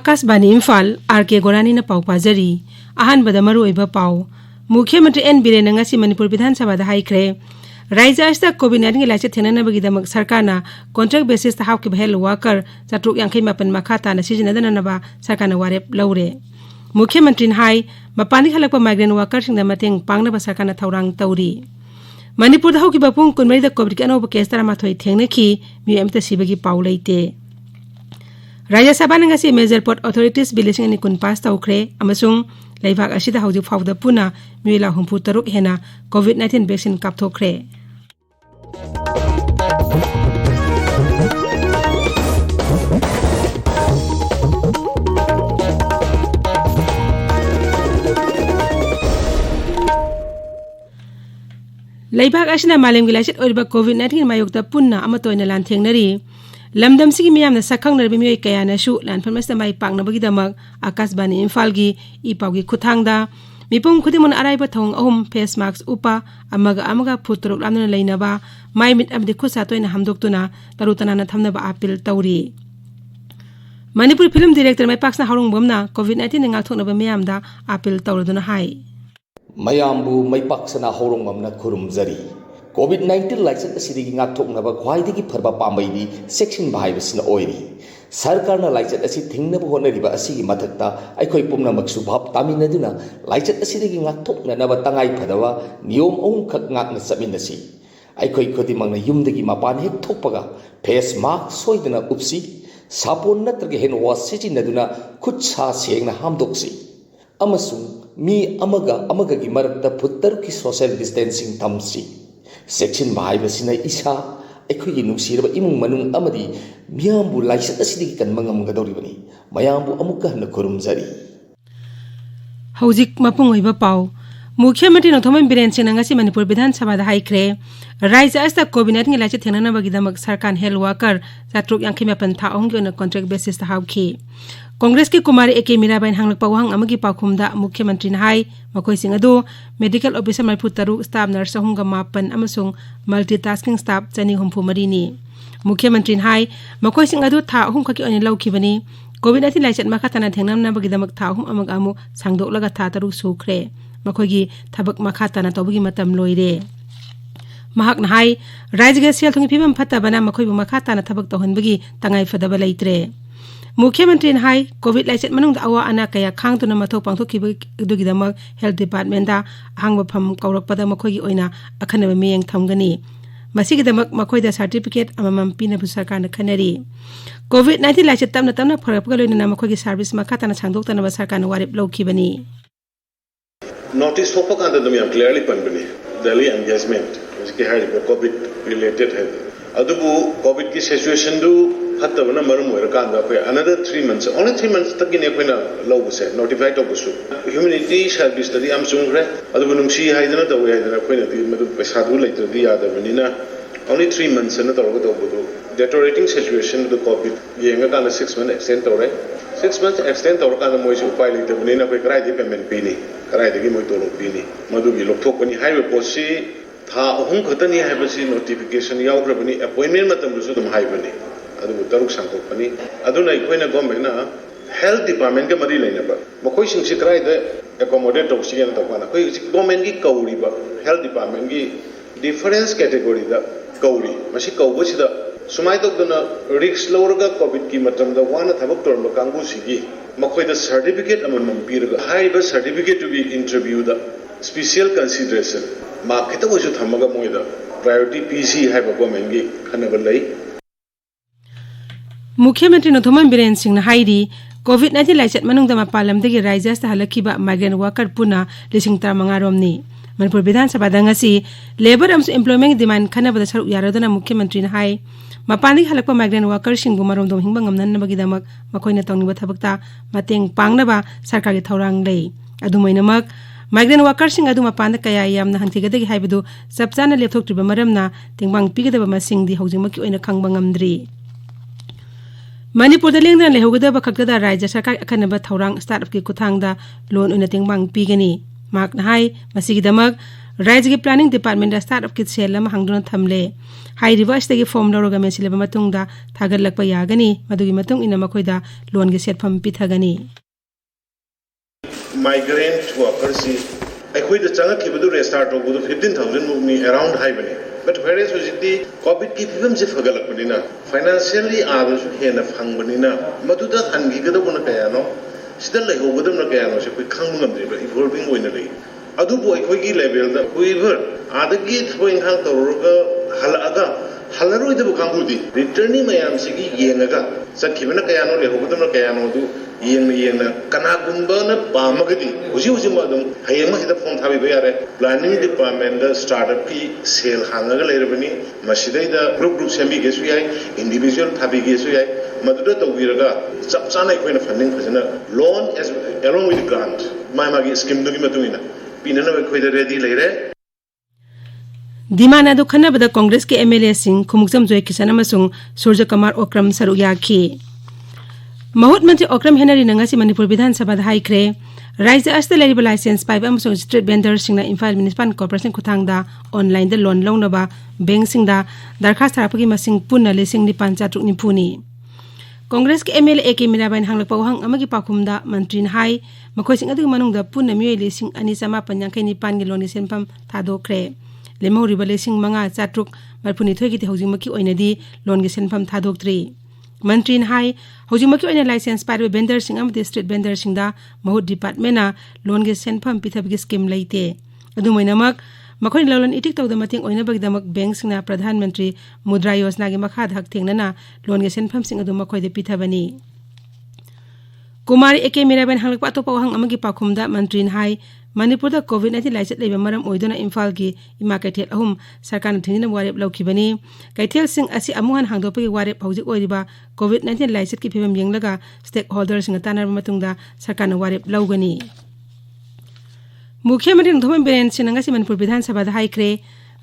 Akashvani Imphal R K. गोरानी न पाउ पाजरी आहन बदमरु ओइबा पाउ मुख्यमंत्री एन बीरेन ngasi मणिपुर विधानसभा दा हाइख्रे राज्य अस्ता कोविड-19 लाइसे थेननबगिदमक सरकारना कॉन्ट्रैक्ट बेसिस ता हाउके हेल्थ वर्कर चाट्रुक यांखै मापन मखाता न सिजनदननबा सरकारना वारेप लौरे मुख्यमंत्री हाई मपानी हलकपा माइग्रेंट वर्कर सिंगदा मतेंग पांगनबा सरकारना थौरांग तौरी मणिपुर दा हौकिबा पुंग कुनमैदा कोविड के अनोबा केस तरामाथोय थेंगनेखि मि एमता सिबगी पाउ लैते राज्य सभा ngasi मेजर पोर्ट अथॉरिटीज बिलिसिंग नि कुन पास तौख्रे अमसुंग लेबाक असिदा हौजि फावदा पुना मिला हुंफु तरुक हेना कोविड-19 वैक्सीन कापथोख्रे लेबाक असिना मालेमगि लाइसेट ओइबा कोविड-19 मायोक्ता पुन्ना अमतोयना लानथेंगनरी लमदमसिगी मियामना सखंगनरबि मियोय कयानासु लानफरमस्ता माइ पांगनबगिदमक आकाशवाणी इम्फालगी इपाउगी खुथांगदा मिपुम खुदिमन अराइबा थौंग अहुम फेस मास्क उपा अमगा फुतरुक लामना लैनबा माइ मिट अमदि खुसा तोयना हमदोक्तुना तरुतनाना थमनबा अपील तौरी मणिपुर फिल्म डायरेक्टर माइ पाक्सना हारुंगबमना कोविड-19 ngathoknaba मियामदा अपील तौरदुना हाई मयामबु माइ पाक्सना हारुंगबमना खुरुमजरी कोविड-19 licence असिदगी ngathoknaba khwaidagi pharba pambaidi section bhaibasina oiri सरकारना लाइचत असि थिंगनब होनरिबा असिगी मथक्ता अखोय पुमनमक सुभाव तामिनदुना लाइचत असिदगी ngathoknanaba tangai phadawa नियम अहुम खक ngakna sabinasi अखोय खुदिमंगना युमदगी मापान हेक थोकपगा फेस मास्क सोइदना उपसी सापोन नत्रगे हेन वाश सिजिनदुना खुद सा सेंगना हामदोक्सी अमसुंग मी अमगगी मरक्ता फुत्तर की सोशल डिस्टेंसिंग थमसी सेक्शन भाइबसिना इसा अखोई नुसीरब इमुंग मनुंग अमदी मियामबु लाइसेंस असिदगी कनमंगमगदौरिबनी मयामबु अमुक हन खुरुमजरी हौजिक मपुंग ओइबा पाउ मुख्यमंत्री नथोमन बिरेन सिंह ngasi मणिपुर विधानसभा दा हाइख्रे राज्य अस्ता कोविड-19 लाइसे थेननबगिदमक सरकार हेल्थ वर्कर चाट्रुक यांखै मापन था अहुंगी ओना कॉन्ट्रैक्ट बेसिस ता हाउखि कांग्रेस के कुमारी एके मीराबाइन हांगलक पावहंग अमगी पाखुमदा मुख्यमंत्री हाई मखोय सिंह अदो मेडिकल ऑफिसर मरफु तरुक स्टाफ नर्स अहुंगा मापन अमसुंग मल्टीटास्किंग स्टाफ चनी हुंफु मरीनी मुख्यमंत्री हाई मखोय सिंह अदो था अहुंग खकी ओनि लौखिबनी कोविड-19 लाइसेट मखाताना थेंगनमनबगिदमक था अहुम अमग अमु सांगदोकलगा था तरुक सुख्रे मखोयगी थबक मखाताना तौबगी मतम लोइरे महाकना हाई राज्य सेल थोंगी फिबम फत्ताबना मखोयबु मखाताना थबक तौहनबगी तंगाई फदबा लैत्रे मुख्यमंत्री हाई कोविड लाइसेट मनुंग अवा अना कया खांगतुना मथो पांथोखिबगिदमक हेल्थ डिपार्टमेंट दा हांगबा फम कौरकपदा मखोयगी ओइना अखनबा मियेंग थमगनी मसिगिदमक मखोयदा सर्टिफिकेट अममम पिनबु सरकारना खनरी कोविड-19 लाइसेट तमना फरकपगा लोइना मखोयगी सर्विस मखाताना सांगदोक्तनबा सरकारना वारेप लौखिबनी नोटिस थोपकांदा दम क्लियरली पनबनी दिल्ली एंगेजमेंट जिके हाइबा कोविड रिलेटेड है अदुबु कोविड की सिचुएशन दु फत्तबना मरम होरकांदा पे अनदर 3 months only 3 months तकिने कोइना लौबसे नोटिफाई तोबसु ह्यूमैनिटी सर्विस तदि आम सुंग्रे अदुबु नुंसी हाइदना तवे हाइदना कोइना दि मदु पैसा दु लैतदि यादबनिना only 3 months न तोरगो तोबदु deteriorating situation the covid yenga kana 6 months extend tore 6 months extend तोरकांदा मोइसु उपाय लैतबनिना कोइ कराइदि पेमेंट पिनी कराइदगी मोइ तोलो पिनी मदुगी लोकथोकनी हाइबे पोसी था अहुम खतनी हाइबसी नोटिफिकेशन याउग्रबनी अपॉइंटमेंट मतमदुसु दम हाइबनी अदुबु तरुक सांगथोकनी अदुना इखोइना गवर्नमेंटना हेल्थ डिपार्टमेंट के मरी लेनबा मखोइ सिंगसि कराइदे एकोमोडेट तौसिगेन तौकाना कोइ गवर्नमेंट की कौरीबा हेल्थ डिपार्टमेंट की डिफरेंस कैटेगरी दा कौरी मसि कौबसिदा सुमाइ तौदना रिस्क लौरगा कोविड की मतमदा वाना थबक तोरम कांगुसिगी मखोइदा सर्टिफिकेट अमम पीरगा हाइबा सर्टिफिकेट टू बी इंटरव्यू दा स्पेशल कंसीडरेशन मा खितबसु थमगा मोइदा प्रायोरिटी पीसी हाइबा गवर्नमेंट की खनबा लई मुख्यमंत्री नथोमन बिरेन सिंह हाइरी कोविड-19 लाइसेट मनुंगदा मपालमदगी राज्यस्ता हलखिबा माइग्रेंट वर्कर पुना 35 रोमनी मणिपुर विधानसभा दंगसी लेबर अमसु एम्प्लॉयमेंट डिमांड खनबदा सरुक यारदना मुख्यमंत्री हाई मपानी हलकपा माइग्रेंट वर्कर सिंगु मरोमदोम हिंबा ngamnanabagidamक मखोइना तौनिबा थबकता मतेंग पांगनबा सरकारगी थौरांग लई अदुमैनमक माइग्रेंट वर्कर सिंग अदु मपान कया यामना हंथिगदगी हाइबदु सबचाना लेथोक्त्रिबा मरमना तिंगबांग पिगदबा मसिंगदी हौजिमकी ओइना खंगबा ngamdri मणिपुर लेंदना लेहोगदबा खक्तदा राज्य सरकार अखनबा थौरांग स्टार्टअप की खुथांगदा लोन ओइना तिंगबांग पिगनी मार्क हाई मसिगिदमक राज्य की प्लानिंग डिपार्टमेंट स्टार्टअप की सेल अमा हांगदुना थमले हाइरिबा अस्तेगी फॉर्म लौरगा मेसिलेबा मतुंगदा थागललकपा यागनी मदुगी मतुंग इना मखोइदा लोन गे सेटफम पिथगनी migrant workers अखोइदा चंगखिबदु रेस्टार्ट तौबदु 15000 मुकनी अराउंड हाइबने but whereas hojikti covid ki phibam se phagalakpanina financially aadashu hena phangbanina maduda hangi gadabuna kayano sida lehogadamna kayano se koi khangmamdri ba evolving oina lei adubu akhoi level da kuiver adagi thoi hang tawroga halaga halaroi da kangudi returning mayam sigi yengaga sakhibana kayano lehogadamna kayano du yengna kana gumbana pamagadi huji madum hayema hida phone thabi bayare planning department da startup ki sale hangaga lerbani masidai da group sembi gesu yai individual thabi gesu yai maduda tawiraga chap chana koina funding phajana loan as along with grant magi scheme dugi matungina pinana koida ready leire दिमाना दो खन्नबदा कांग्रेस के MLA Singh खुमुकजम जोय किसान अमसुंग सूर्य कुमार ओक्रम सरुक याखी महूत मंत्री ओक्रम हेनरी नंगासी मणिपुर विधानसभा हाइख्रे राज्य अस्त लेरिबा लाइसेंस पाइब अमसुंग स्ट्रीट वेंडर सिंगना इम्फाल म्युनिसिपल कॉर्पोरेशन खुथांगदा ऑनलाइन द लोन लौनबा बैंक सिंगदा दरखास्त थारपगी मसिंग पुन्ना लिसिंग निपान चाट्रुक निफुनी कांग्रेस के एमएलए एके मिराबाइन हांगलकपा वहांग अमगी पाखुमदा मंत्री हाई मखोइसिंग अदुग मनुंगदा पुन्ना मियोय लिसिंग अनि समापन यांखै निपान गे लोन सेनफम थादोख्रे लेमौरिबा लिसिंग मंगा चाट्रुक मरफुनिथोय की हौजिमकी ओइनदी लोन गे सेनफम थादोक्त्री मंत्री हाई हौजिमकी ओइना लाइसेंस पाइब वेंडर सिंग अमदि स्ट्रीट वेंडर सिंगदा महूत डिपार्टमेंटना लोन गे सेनफम पिथबगी स्कीम लैते अदुमैनमक मखोइ लोन इटिक तौदा मतिंग ओइनबगदमक बैंक सिंगना प्रधानमंत्री मुद्रा योजना गे मखा धक थेंगना लोन गे सेनफम सिंग अदु मखोइदे पिथबनी कुमारी एके मिराबेन हांगलकपा अतोपा वहांग अमगी पाखुमदा मंत्री हाई मणिपुर कोविड-19 लाइसेट लेबा मरम ओइदोना इम्फाल की इमा कैथेल अहुम सरकार थिंगिना वारेप लौखिबनी कैथेल सिंग असि अमुहन हांगदोपगी वारेप हौजिक ओइरिबा कोविड-19 लाइसेट की फिबम यंगलगा स्टेक होल्डर सिंग तानरबा मतुंगदा सरकार वारेप लौगनी मुख्यमंत्री नोथोमन बिरेन सिंगंगासी मणिपुर विधानसभा हाइख्रे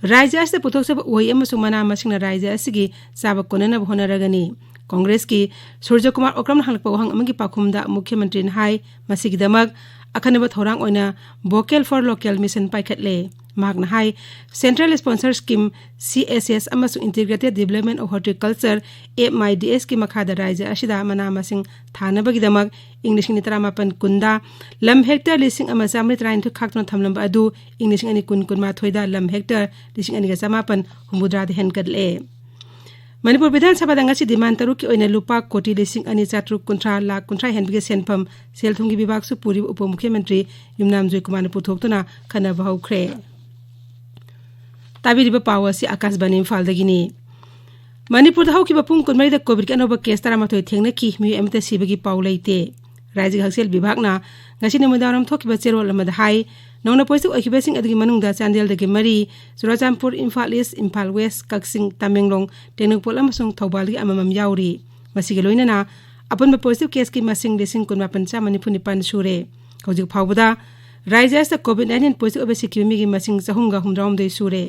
राज्य अस्त पुथोक्सब ओइ अमसुंग मना मसिंगना राज्य असिगी साबक कोनना होनरगनी कांग्रेस की सूर्य कुमार ओक्रम हांगलकपा वहांग अमगी पाखुमदा मुख्यमंत्री हाई मसिगिदमक अखनब थौरांग ओइना वोकल फॉर लोकल मिशन पाइखटले मागना हाई सेंट्रल स्पॉन्सर स्कीम CSS अमसु integrated development of horticulture MIDS की मखादा राज्य अशिदा मना मसिंग थानबगिदमक इंग्लिश नि 38 कुंदा लम हेक्टर लिसिंग अमा चामरि 39 खाक्तन थमलंबा अदु इंग्लिश नि कुन माथोइदा लम हेक्टर लिसिंग अनि 58 हेनकदले मणिपुर विधानसभा दंगासी डिमांड तरुक की ओइना लुपा कोटी लिसिंग अनि चाट्रुक कुंट्रा लाख कुंट्रा हेनबिगे सेनफम सेलथुंगी विभाग सु पूरी उप मुख्यमंत्री युमनाम जोय कुमार पुथोक्तुना खनबा हौख्रे ताबिरिबा पावसी आकाशबाणी इम्फालदगिनी मणिपुर हौकिबा पुंग कुनमरी द कोविड के अनोबा केस 38 थेंगना की मि एमते सिबगी पाव लैते राज्य हक्सेल विभागना ngasi नमुदारम थोकिबा चेरोल अमदा हाई नौना पोइसु ओखिबेसिंग अदगी मनुंगदा चांदेल दगे मरी चुराचामपुर इम्फाल ईस्ट इम्फाल वेस्ट कक्सिंग तामेंगलोंग टेनुपोल अमसुंग थौबालगी अममम याउरी मसिगे लोइनना अपन पोइसु केस की मसिंग लिसिंग कुनमा पंचा मणिपुर निपान सुरे हौजिक फावबदा राज्य कोविड-19 पोइसु ओबेसिकी मिगी मसिंग चहुंगा हुमरामदे सुरे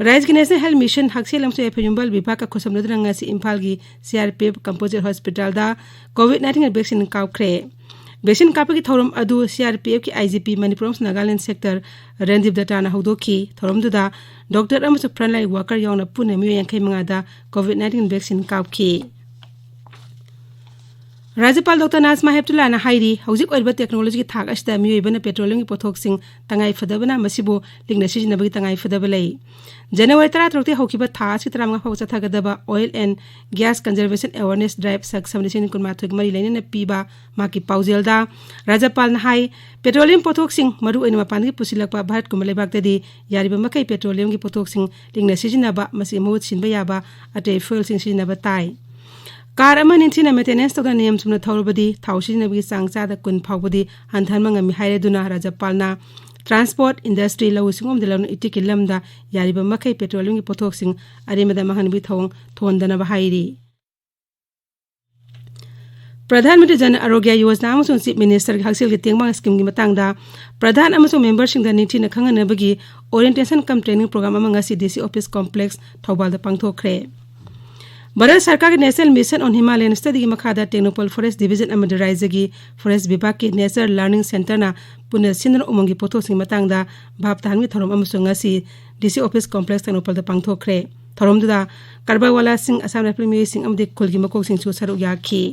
राज्य की नेशनल हेल्थ मिशन हक्सेल अमसु एफयुंबल विभाग का खोसमलुद्रंगासी इम्फाल की CRPF कंपोजिट हॉस्पिटल दा कोविड-19 वैक्सीन काउख्रे वैक्सीन कापगी थौरम अदु CRPF की IGP मणिपुर नागालैंड सेक्टर रणदीप दत्ताना हौदोखी थौरमदुदा डॉक्टर अमसु फ्रंटलाइन वर्कर यावना पुने मियो यांखै मंगादा कोविड-19 वैक्सीन कापखी राज्यपाल डॉक्टर नाजमा हेप्तुल्लाना हाइरी हौजिक ओइबा टेक्नोलॉजी की थाक असदा मियोइबना पेट्रोलियम की पोथोकसिंग तंगाई फदबना मसिबो लिंगना सिजिनबगी तंगाई फदबलै जनवरी 13 हौकिबा था 35 फाउ चथागदबा oil and gas conservation awareness drive सक समनिसिन कुनमाथोक मरी लेने पीबा माकी पाउजेलदा राज्यपाल हाई पेट्रोलियम पोथोकसिंग मरु ओइना मपानगी पुसिलकपा भारत कुमलेबागददी यारिबा मकै पेट्रोलियम की पोथोकसिंग लिंगना सिजिनबा मसि महूत सिनबा याबा अटे फ्यूल सिंग सिजिनबा ताई कार अमा निंथिना मेंटेनेंस तौदा नियम सुमना थौरबदी थाउ सिजिनबगी चांगचादा कुन फाउबदी हंथानमंगमी हाइरेदुना राज्यपालना ट्रांसपोर्ट इंडस्ट्री लौसिंगोम दिलौन इटिकी लमदा यारिबा मखै पेट्रोलियम की पोथोकसिंग अरिमदा महनबी थौंग थोंदनबा हाइरी प्रधानमंत्री जन आरोग्य योजना अमसुंग चीफ मिनिस्टर हक्सेल की तेंगमांग स्कीम की मतंगदा प्रधान अमसुंग मेंबरसिंग दा निंथिना खंगनबगी ओरिएंटेशन कम ट्रेनिंग प्रोग्राम अमंगा DC ऑफिस कॉम्प्लेक्स थौबालदा पांगथोखरे भारत सरकार के national mission on Himalayan study की मखादा टेक्नोपॉल फॉरेस्ट डिवीजन अमद राज्य की फॉरेस्ट विभाग की नेचर लर्निंग सेंटर ना पुनः सिंदर उमंग की पोथो सिंह मतंगदा भाप तहन की थरोम अमसुंग ngasi डीसी ऑफिस कॉम्प्लेक्स टेक्नोपॉल द पांगथोखरे थरोम दुदा करबावाला सिंह असम राइफल मी सिंह अमदे खुल की मकोक सिंह सरुक याखी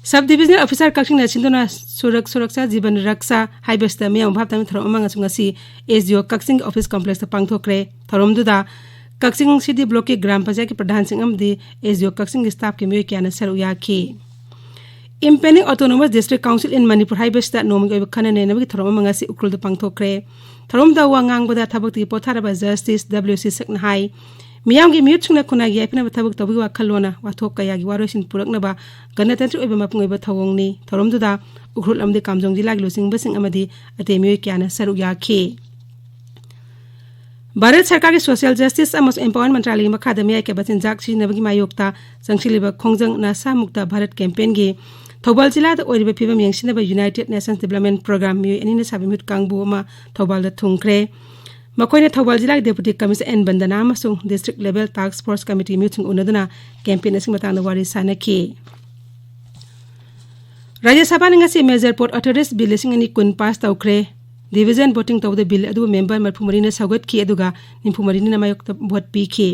सब डिविजनल ऑफिसर कक्सिंग नसिंदोना सुरक्षा जीवन रक्षा हाइबेस्ट मियाम भाप तहन थरोम अमंग ngasi SDO Kakching office complex द पांगथोखरे थरोम दुदा कक्सिंग सिटी ब्लॉक के ग्राम पंचायत के प्रधान सिंह अमदी एसडीओ कक्सिंग के स्टाफ के मियोय क्याना सरुक याखी इम्पेनिंग autonomous district council in Manipur हाइबेस्ट नोमंग ओइब खनने नबगी थरोम मंगासी उक्रुल द पांगथोखरे थरोम दा वांगांग बदा थबक ति पोथारबा जस्टिस डब्ल्यूसी सकना हाई मियाम के म्यूट सुंगना खुना याइपना थबक तबगी वाखलोना वाथोक कयागी वारोसिन पुरकनबा गणतंत्र ओइब मपुंग ओइब थवोंगनी थरोम दुदा उक्रुल अमदे कामजोंग जिलागी लुसिंग बसिंग अमदी अते मियोय क्याना सरुक याखी भारत सरकार के सोशल जस्टिस एम्पावरमेंट मंत्रालय की मखादा मियाय के बचिनजाक सिजनबगी मायोक्ता संगसिलिबा खोंजंग नासा मुक्ता भारत कैंपेन की थौबाल जिला द ओइरिबा फिबम यंगसिनबा यूनाइटेड नेशंस डेवलपमेंट प्रोग्राम मियोय अनिना साबिमिट कांगबु अमा थौबाल द थुंखरे मकोइने थौबाल जिला के डेप्यूटी कमिश्नर एन बंदना अमसुंग district level task force committee meeting उनदुना कैंपेन असिंग मतंग वारी सानकी राज्य सभा ने major port authorities bill 2020 pass तौखरे डिवीजन वोटिंग तौद बिल अदु मेंबर मरफुमरी ने सगत की अदुगा निफुमरी ने मायोक वोट पीखी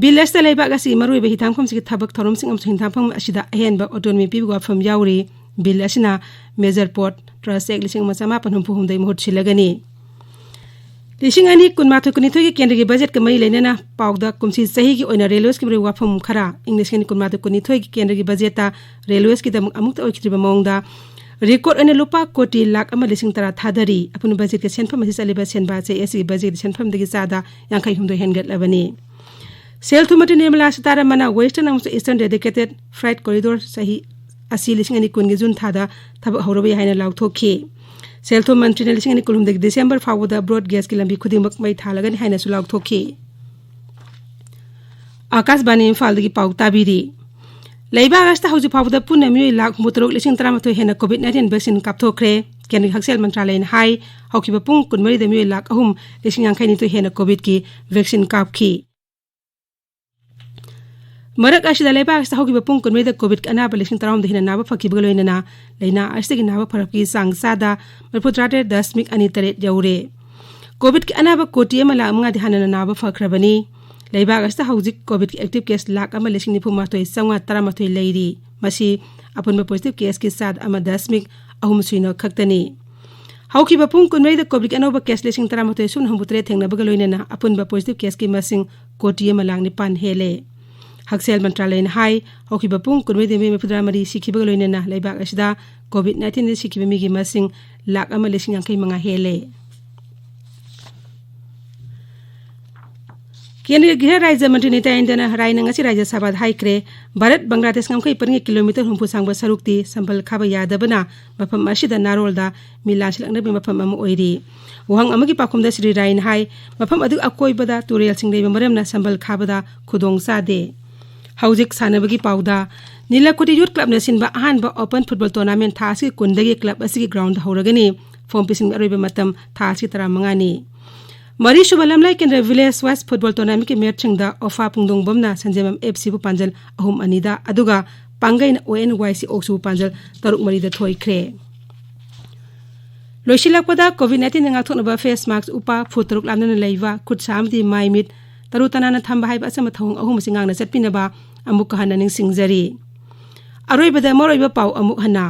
बिल अस्त लेबाग असि मरुय बे हिथांफम सिग थबक थरोम सिंग अमस हिथांफम असिदा अहेन बा ऑटोनॉमी पीबु वाफम याउरी बिल असिना मेजर पोर्ट ट्रस्ट एक लिसिंग मचमा पनहुम पुहुमदै महत सिलगनी लिसिंग अनि कुनमाथो कुनिथोय के केंद्र के बजट के मई लेनेना पाउदा कुमसी सही की ओइना रेलवेस के वाफम खरा इंग्लिश के कुनमाथो कुनिथोय के केंद्र के बजट रेलवेस की दम अमुक्त ओइखिबा मोंगदा रिकॉर्ड अने लुपा कोटी लाख अमा लिसिंग तरा थादरी अपन बजट के सेनफम असी चलिबा सेनबा से एसी बजट सेनफम दगी सादा यांखै हुमदो हेनगत लबनी सेल थुमति निर्मला सीतारमण वेस्टर्न अमस ईस्टर्न डेडिकेटेड फ्राइट कॉरिडोर सही असी लिसिंग अनि कुनगे जुन थादा थब हौरबे हाइना लाउथोखी सेल थुम मंत्री ने लिसिंग अनि कुलुम दगी दिसंबर फावदा ब्रॉड गैस की लंबी खुदिमक मै थालगनि हाइना सुलाउथोखी आकाशवाणी इम्फाल दगी पाउताबिरी लैबा अगस्त हौजि फावदा पुन्ना मियोय लाख मुतरुक लिसिंग तरामथोय हेना कोविड-19 वैक्सीन कापथोखरे केंद्रीय हक्सेल मंत्रालय हाई हौकिबा पुंग कुनमरी द मियोय लाख अहुम लिसिंग यांखैनि तो हेना कोविड की वैक्सीन कापखी मरक असिदा लैबा अगस्त हौकिबा पुंग कुनमरी द कोविड का अनाबा लिसिंग तराम द हेना नाबा फकिबा लोइनना लैना असिदगी नाबा फरकि सांग सादा 37.28 यौरे कोविड के अनाबा कोटी अमला मंगा ध्यानना नाबा फखरबनी लैबाग अस्त हौजिक कोविड की एक्टिव केस लाख अमा लिसिंग निफु माथोय संगा तरामथोय लैरी मसी अपुनबा पॉजिटिव केस की साथ अमा 10.3 खक्तनी हौकिबा पुंग कुनमरी द कोविड अनोबा केस लिसिंग तरामथोय सुन हमबुत्रे थेंगनबगा लोइनना अपुनबा पॉजिटिव केस की मसिंग कोटी अमा लांग निपान हेले हक्सेल मंत्रालय हाई हौकिबा पुंग कुनमरी द मे फुद्रा मरी सिखिबगा लोइनना लैबाग असिदा कोविड-19 ने सिखिबा मिगी मसिंग लाख अमा लिसिंग यांखै मंगा हेले केंद्रीय गृह राज्य मंत्री नेता इंदना हराइनंगसी राज्य सभा हाइक्रे भारत बांग्लादेश ngam kai परंगे किलोमीटर हुंपु सांगबा सरुक्ति संबल खाबा यादबना मफम असिदा नारोलदा मिलासिलंगना बे मफम अम ओइरी वहंग अमगी पाखुमदा श्री राइन हाई मफम अदु अकोइबदा तुरेल सिंगदेब मरमना संबल खाबदा खुदोंग सादे हौजिक सानबगी पाउदा नीलाकुटी यूथ क्लब न सिनबा अहानबा ओपन फुटबॉल टूर्नामेंट थासी कुंदगी क्लब असगी ग्राउंड हौरगनी फॉर्म पिसिंग अरोइबा मतम थासी तरा मंगानी मरी शुभलमलाई केंद्र विलेज वाइज फुटबॉल टूर्नामेंट के मैच छिंगदा ओफा पुंगदोंग बमना संजेमम एफसी बु पांजल अहुम अनिदा अदुगा पांगैन ओएनवाईसी ओक्सु पांजल तरुक मरीदा थोइख्रे लोइसिलकपदा कोविड-19 नंगाथोनबा फेस मास्क उपा फुतरुक लामना लैवा खुद सामदी माइमिट तरु तनाना थंबा हाइबा असम थौंग अहुम सिंगांगना चटपिनबा अमुक हना निंगसिंगजरी अरोइबदा मरोइबा पाउ अमुक हना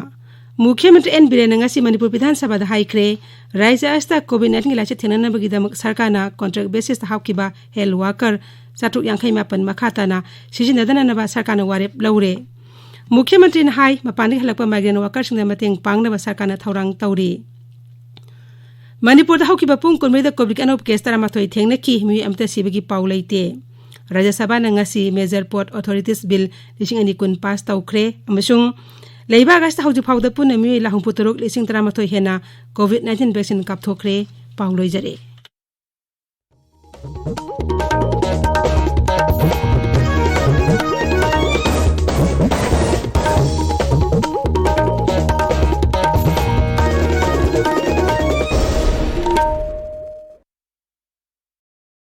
मुख्यमंत्री एन बिरेनंगासी मणिपुर विधानसभा हाइख्रे राज्य अस्ता कोविड-19 लाइसे थेननबगीदमक सरकारना कॉन्ट्रैक्ट बेसिस हाउकिबा हेल्थ वर्कर 758 मखाताना सिजिनदननबा सरकारना वारेप लौरे मुख्यमंत्री हाई मपानी हलकपा माइग्रेंट वर्करसिंग मतेंग पांगनबा सरकारना थौरांग तौरी मणिपुर हाउकिबा पुंग कुनमरीदा कोविड अनोब केस तरामाथोय थेंगनकी मी अमता सिबगी पाउ लैते राज्य सभा नंगासी मेजर पोर्ट अथॉरिटीज बिल 2020 पास तौख्रे अमसुंग लैबाग अस्त हौजि फाउदा पुन मियोय लाहुंपु तरुक 13 हेना कोविड-19 वैक्सीन कापथोखरे पाउ लोइजरे